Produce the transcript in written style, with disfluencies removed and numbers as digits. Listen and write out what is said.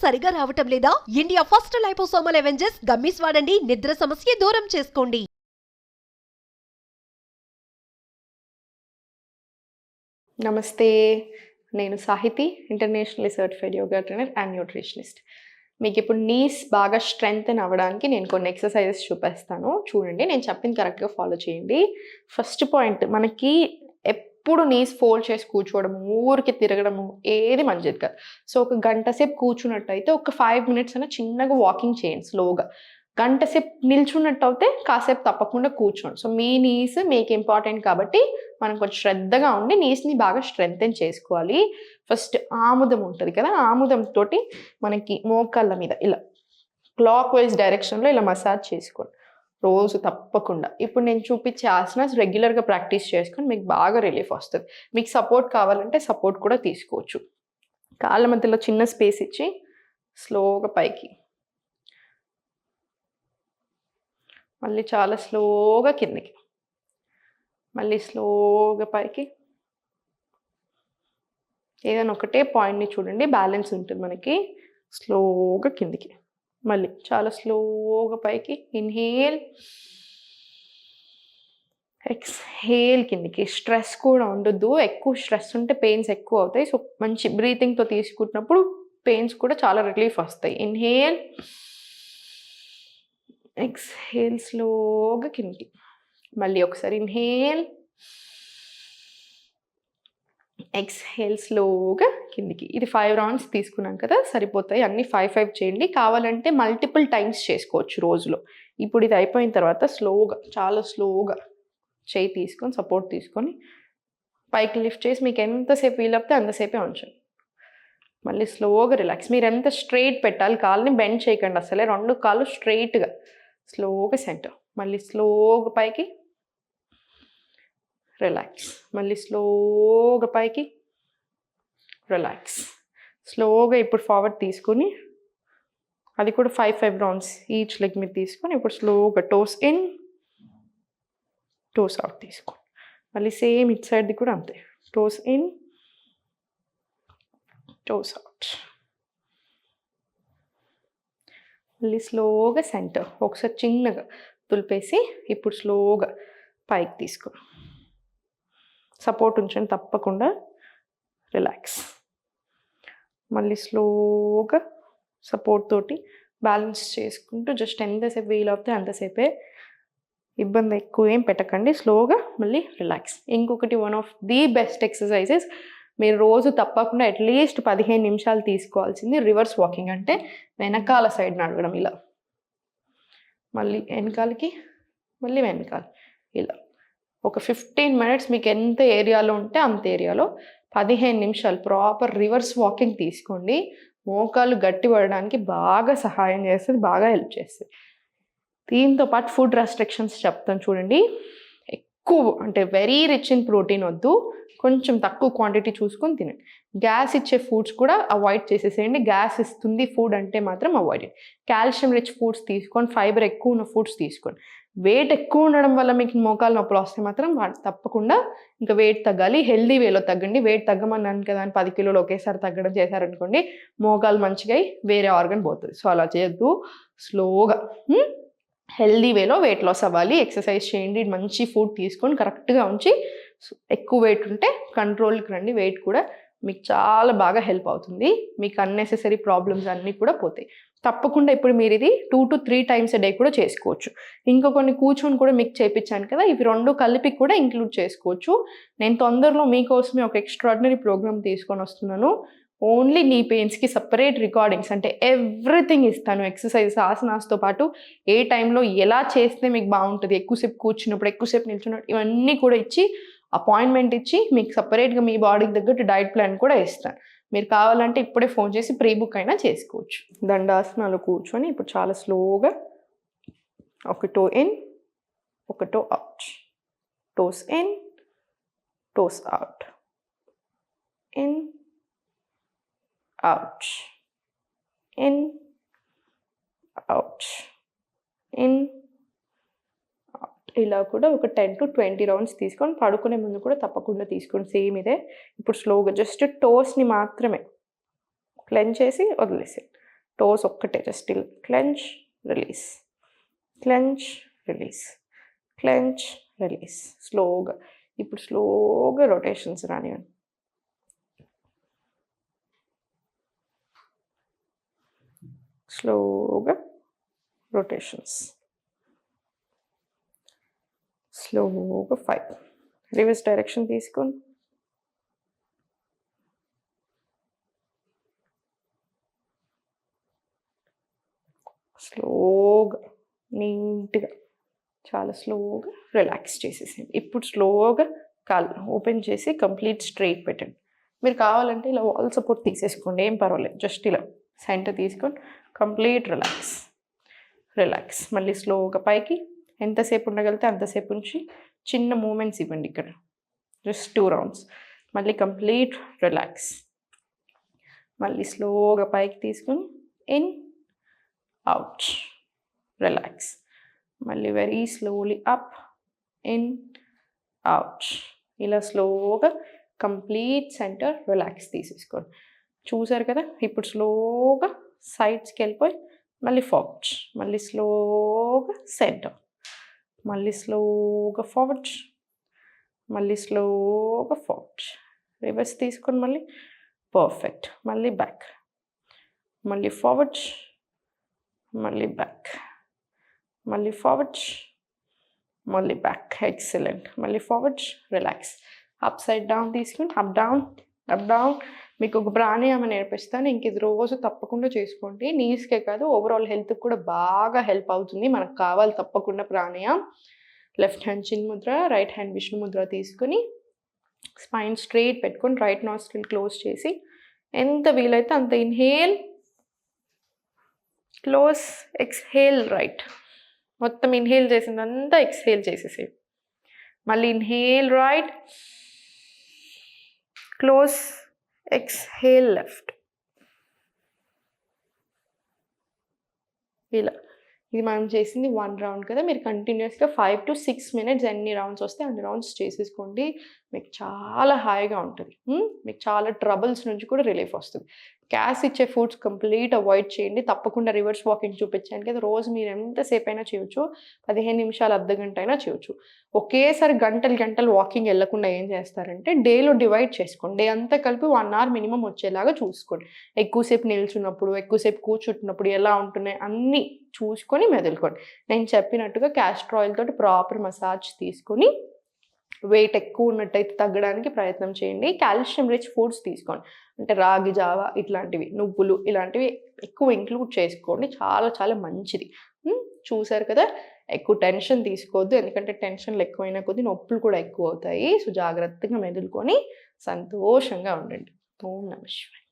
సరిగా రావటం లేదా? India first liposomal avengers gummies వాడండి. నిద్ర సమస్య దూరం చేసుకోండి. నమస్తే, నేను Sahithi, international certified yoga trainer and nutritionist. మీకు ఇప్పుడు నీస్ బాగా స్ట్రెంగ్తెన్ అవ్వడానికి నేను కొన్ని ఎక్సర్సైజెస్ చూపిస్తాను. చూడండి, నేను చెప్పింది కరెక్ట్గా ఫాలో చేయండి. ఫస్ట్ పాయింట్, మనకి ఎప్పుడు నీస్ ఫోల్డ్ చేసి కూర్చోవడం, ఊరికి తిరగడము ఏది మంచిది కాదు. సో ఒక గంట సేపు కూర్చున్నట్టయితే ఒక 5 minutes అయినా చిన్నగా వాకింగ్ చేయండి స్లోగా. గంట సేపు నిల్చున్నట్టు అయితే కాసేపు తప్పకుండా కూర్చోండి. సో మీ నీస్ మీకు ఇంపార్టెంట్ కాబట్టి మనం కొంచెం శ్రద్ధగా ఉండి నీస్ని బాగా స్ట్రెంగ్తెన్ చేసుకోవాలి. ఫస్ట్ ఆముదం ఉంటుంది కదా, ఆముదం తోటి మనకి మోకాళ్ళ మీద ఇలా క్లాక్ వైజ్ డైరెక్షన్లో ఇలా మసాజ్ చేసుకోండి రోజు తప్పకుండా. ఇప్పుడు నేను చూపించే ఆసనాస్ రెగ్యులర్గా ప్రాక్టీస్ చేసుకొని మీకు బాగా రిలీఫ్ వస్తుంది. మీకు సపోర్ట్ కావాలంటే సపోర్ట్ కూడా తీసుకోవచ్చు. కాళ్ళ మధ్యలో చిన్న స్పేస్ ఇచ్చి స్లోగా పైకి, మళ్ళీ చాలా స్లోగా కిందకి, మళ్ళీ స్లోగా పైకి. ఏదైనా ఒకటే పాయింట్ని చూడండి, బ్యాలెన్స్ ఉంటుంది మనకి. స్లోగా కిందికి, మళ్ళీ చాలా స్లోగా పైకి. ఇన్హేల్, ఎక్స్హేల్ కిందికి. స్ట్రెస్ కూడా ఉండొద్దు. ఎక్కువ స్ట్రెస్ ఉంటే పెయిన్స్ ఎక్కువ అవుతాయి. సో మంచి బ్రీతింగ్తో తీసుకుంటున్నప్పుడు పెయిన్స్ కూడా చాలా రిలీఫ్ వస్తాయి. ఇన్హేల్, ఎక్స్హేల్, స్లోగా కిందికి. మళ్ళీ ఒకసారి ఇన్హేల్, ఎక్స్హేల్, స్లోగా కిందికి. ఇది 5 rounds తీసుకున్నాం కదా, సరిపోతాయి. అన్నీ 5 చేయండి. కావాలంటే మల్టిపుల్ టైమ్స్ చేసుకోవచ్చు రోజులో. ఇప్పుడు ఇది అయిపోయిన తర్వాత స్లోగా, చాలా స్లోగా చేయి తీసుకొని సపోర్ట్ తీసుకొని పైకి లిఫ్ట్ చేసి మీకు ఎంతసేపు వీలవుతే అంతసేపే ఉంచండి. మళ్ళీ స్లోగా రిలాక్స్. మీరు ఎంత స్ట్రైట్ పెట్టాలి, కాళ్ళని బెండ్ చేయకండి అసలే. 2 కాళ్ళు స్ట్రైట్గా స్లోగా సెంటర్. మళ్ళీ స్లోగా పైకి, రిలాక్స్. మళ్ళీ స్లోగా పైకి, రిలాక్స్. స్లోగా ఇప్పుడు ఫార్వర్డ్ తీసుకొని, అది కూడా 5 rounds ఈచ్ లెగ్ మీద తీసుకొని ఇప్పుడు స్లోగా టోస్ ఇన్, టోస్ అవుట్ తీసుకోండి. మళ్ళీ సేమ్ ఇట్ సైడ్ది కూడా అంతే. Toes in, toes out. మళ్ళీ స్లోగా సెంటర్. ఒకసారి చిన్నగా తులిపేసి ఇప్పుడు స్లోగా పైకి తీసుకో. సపోర్ట్ ఉంచండి తప్పకుండా. రిలాక్స్. మళ్ళీ స్లోగా సపోర్ట్ తోటి బ్యాలెన్స్ చేసుకుంటూ జస్ట్ ఎంతసేపు వీలవుతే అంతసేపే. ఇబ్బంది ఎక్కువ ఏం పెట్టకండి. స్లోగా మళ్ళీ రిలాక్స్. ఇంకొకటి, one of the best exercises, మీరు రోజు తప్పకుండా అట్లీస్ట్ 15 నిమిషాలు తీసుకోవాల్సింది రివర్స్ వాకింగ్. అంటే వెనకాల సైడ్ నడవడం. ఇలా మళ్ళీ వెనకాలకి, మళ్ళీ వెనకాల, ఇలా ఒక 15 minutes మీకు ఎంత ఏరియాలో ఉంటే అంత ఏరియాలో 15 నిమిషాలు ప్రాపర్ రివర్స్ వాకింగ్ తీసుకోండి. మోకాలు గట్టి పడడానికి బాగా సహాయం చేస్తుంది, బాగా హెల్ప్ చేస్తుంది. దీంతో పాటు ఫుడ్ రెస్ట్రిక్షన్స్ చెప్తాను చూడండి. ఎక్కువ అంటే వెరీ రిచ్ ఇన్ ప్రోటీన్ వద్దు, కొంచెం తక్కువ క్వాంటిటీ చూసుకొని తినండి. గ్యాస్ ఇచ్చే ఫుడ్స్ కూడా అవాయిడ్ చేసేసేయండి. గ్యాస్ ఇస్తుంది ఫుడ్ అంటే మాత్రం అవాయిడ్ చేయండి. కాల్షియం రిచ్ ఫుడ్స్ తీసుకోండి, ఫైబర్ ఎక్కువ ఉన్న ఫుడ్స్ తీసుకోండి. వెయిట్ ఎక్కువ ఉండడం వల్ల మీకు మోకాలు నొప్పులు వస్తే మాత్రం తప్పకుండా ఇంకా వెయిట్ తగ్గాలి. హెల్దీ వేలో తగ్గండి. వెయిట్ తగ్గమన్నాను కదా అని 10 కిలోలు ఒకేసారి తగ్గడం చేశారనుకోండి, మోకాలు మంచిగా వేరే ఆర్గన్ పోతుంది. సో అలా చేయొద్దు. స్లోగా హెల్దీ వేలో వెయిట్ లాస్ అవ్వాలి. ఎక్సర్సైజ్ చేయండి, మంచి ఫుడ్ తీసుకొని కరెక్ట్గా ఉంచి. ఎక్కువ వెయిట్ ఉంటే కంట్రోల్కి రండి. వెయిట్ కూడా మీకు చాలా బాగా హెల్ప్ అవుతుంది. మీకు అన్నెసెసరీ ప్రాబ్లమ్స్ అన్నీ కూడా పోతాయి. తప్పకుండా ఇప్పుడు మీరు ఇది 2 to 3 times a day కూడా చేసుకోవచ్చు. ఇంకో కొన్ని కూర్చొని కూడా మీకు చేయించాను కదా, ఇవి 2 కలిపి కూడా ఇంక్లూడ్ చేసుకోవచ్చు. నేను తొందరలో మీకోసమే ఒక ఎక్స్ట్రాడినరీ ప్రోగ్రామ్ తీసుకొని వస్తున్నాను. ఓన్లీ నీ పెయిన్స్కి సపరేట్ రికార్డింగ్స్, అంటే ఎవ్రీథింగ్ ఇస్తాను. ఎక్సర్సైజ్, ఆసనాస్తో పాటు ఏ టైంలో ఎలా చేస్తే మీకు బాగుంటుంది, ఎక్కువసేపు కూర్చున్నప్పుడు, ఎక్కువసేపు నిల్చున్నప్పుడు, ఇవన్నీ కూడా ఇచ్చి, అపాయింట్మెంట్ ఇచ్చి మీకు సపరేట్గా మీ బాడీకి తగ్గట్టు డైట్ ప్లాన్ కూడా ఇస్తాను. మీరు కావాలంటే ఇప్పుడే ఫోన్ చేసి ప్రీ బుక్ అయినా చేసుకోవచ్చు. దండాసనాలు కూర్చొని ఇప్పుడు చాలా స్లోగా ఒక టో ఇన్, ఒక toe out, toes in, toes out, in, out, in, out, in, ఇలా కూడా ఒక 10 to 20 rounds తీసుకొని పడుకునే ముందు కూడా తప్పకుండా తీసుకోండి. సేమ్ ఇదే. ఇప్పుడు స్లోగా జస్ట్ టోస్ని మాత్రమే క్లెంచ్ చేసి వదిలేసి టోస్ ఒక్కటే just clench release, clench release, clench release. స్లోగా ఇప్పుడు స్లోగా రొటేషన్స్ రానివ్వండి. స్లోగా రొటేషన్స్, స్లోగా 5. రివర్స్ డైరెక్షన్ తీసుకోండి. స్లోగా నీట్గా చాలా స్లోగా రిలాక్స్ చేసేసేయండి. ఇప్పుడు స్లోగా కాళ్ళు ఓపెన్ చేసి కంప్లీట్ స్ట్రైట్ పెట్టండి. మీరు కావాలంటే ఇలా వాల్ సపోర్ట్ తీసేసుకోండి, ఏం పర్వాలేదు. జస్ట్ ఇలా సెంటర్ తీసుకొని కంప్లీట్ రిలాక్స్, రిలాక్స్. మళ్ళీ స్లోగా పైకి ఎంతసేపు ఉండగలిగితే అంతసేపు ఉంచి చిన్న మూమెంట్స్ ఇవ్వండి ఇక్కడ, జస్ట్ 2 రౌండ్స్. మళ్ళీ కంప్లీట్ రిలాక్స్. మళ్ళీ స్లోగా పైకి తీసుకొని ఇన్ అవుట్ రిలాక్స్. మళ్ళీ very slowly up in out. ఇలా స్లోగా కంప్లీట్ సెంటర్ రిలాక్స్ తీసేసుకోండి. చూసారు కదా, ఇప్పుడు స్లోగా సైడ్స్కి వెళ్ళిపోయి మళ్ళీ ఫార్వర్డ్, మళ్ళీ స్లోగా సెంటర్, మళ్ళీ స్లోగా ఫార్వర్డ్, మళ్ళీ స్లోగా ఫార్వర్డ్. రివర్స్ తీసుకొని మళ్ళీ పర్ఫెక్ట్. మళ్ళీ బ్యాక్, మళ్ళీ ఫార్వర్డ్, మళ్ళీ బ్యాక్, మళ్ళీ ఫార్వర్డ్, మళ్ళీ బ్యాక్. ఎక్సలెంట్. మళ్ళీ forward, relax. Up side down తీసుకుని అప్ డౌన్, అప్ డౌన్. మీకు ఒక ప్రాణాయామం నేర్పిస్తాను, ఇంక ఇది రోజు తప్పకుండా చేసుకోండి. నీస్కే కాదు, ఓవరాల్ హెల్త్కి కూడా బాగా హెల్ప్ అవుతుంది. మనకు కావాలి తప్పకుండా ప్రాణాయామం. లెఫ్ట్ హ్యాండ్ చిన్ ముద్ర, రైట్ హ్యాండ్ విష్ణు ముద్ర తీసుకుని స్పైన్ స్ట్రైట్ పెట్టుకొని రైట్ నాస్ట్రిల్ క్లోజ్ చేసి ఎంత వీలైతే అంత ఇన్హేల్, క్లోజ్, ఎక్స్హేల్ రైట్. మొత్తం ఇన్హేల్ చేసిందంతా ఎక్స్హేల్ చేసేసి మళ్ళీ inhale right, close, exhale left. ఇలా ఇది మనం చేసింది 1 రౌండ్ కదా. మీరు కంటిన్యూస్గా 5 to 6 minutes ఎన్ని రౌండ్స్ వస్తే అన్ని రౌండ్స్ చేసేసుకోండి. మీకు చాలా హాయిగా ఉంటుంది. మీకు చాలా ట్రబుల్స్ నుంచి కూడా రిలీఫ్ వస్తుంది. గ్యాస్ ఇచ్చే ఫుడ్స్ కంప్లీట్ అవాయిడ్ చేయండి. తప్పకుండా రివర్స్ వాకింగ్ చూపించాను కదా, రోజు మీరు ఎంతసేపు అయినా చేయొచ్చు, 15 నిమిషాలు, అర్ధ గంట అయినా చేయొచ్చు. ఒకేసారి గంటలు గంటలు వాకింగ్ వెళ్ళకుండా ఏం చేస్తారంటే డేలో డివైడ్ చేసుకోండి. డే అంతా కలిపి 1 hour మినిమం వచ్చేలాగా చూసుకోండి. ఎక్కువసేపు నిల్చున్నప్పుడు, ఎక్కువసేపు కూర్చుంటున్నప్పుడు ఎలా ఉంటున్నాయి అన్నీ చూసుకొని మెదులుకోండి. నేను చెప్పినట్టుగా క్యాస్టర్ ఆయిల్ తోటి ప్రాపర్ మసాజ్ తీసుకొని వెయిట్ ఎక్కువ ఉన్నట్టయితే తగ్గడానికి ప్రయత్నం చేయండి. కాల్షియం రిచ్ ఫుడ్స్ తీసుకోండి, అంటే రాగి జావా ఇట్లాంటివి, నువ్వులు ఇలాంటివి ఎక్కువ ఇంక్లూడ్ చేసుకోండి. చాలా చాలా మంచిది. చూసారు కదా, ఎక్కువ టెన్షన్ తీసుకోవద్దు, ఎందుకంటే టెన్షన్లు ఎక్కువైనా కొద్దీ నొప్పులు కూడా ఎక్కువ అవుతాయి. సో జాగ్రత్తగా మెదులుకొని సంతోషంగా ఉండండి. ఓం నమః శివాయ.